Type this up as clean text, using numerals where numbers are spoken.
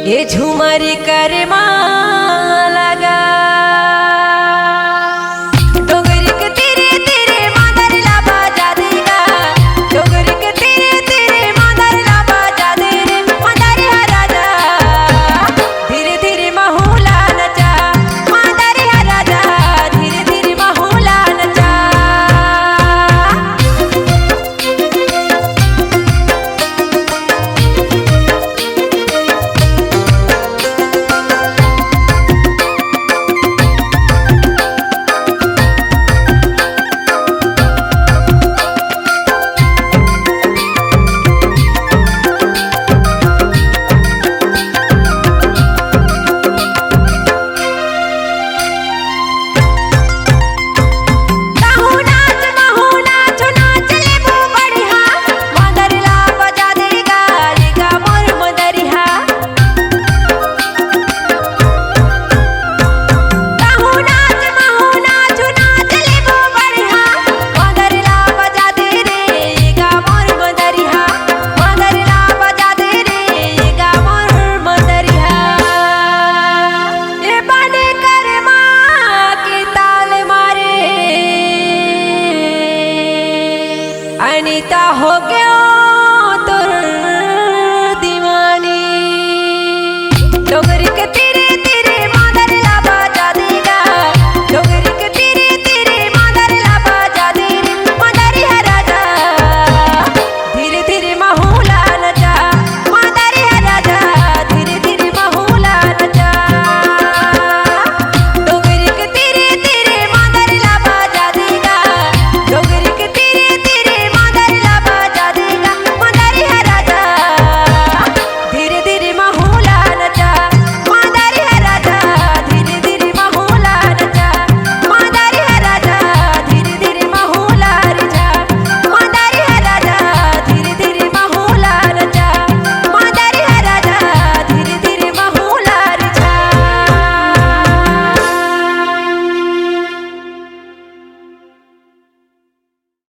ये झुमरी करे माँ लगा डोगरी के तेरे तेरे मादर ला बाजा देगा डोगरी के तेरे तेरे मादर ला बाजा दे रे मादर हा राजा धीरे धीरे महूला नचा मादर हा राजा धीरे धीरे महूला नचा अनीता हो गया तुर दीवानी डोगरी के तेरे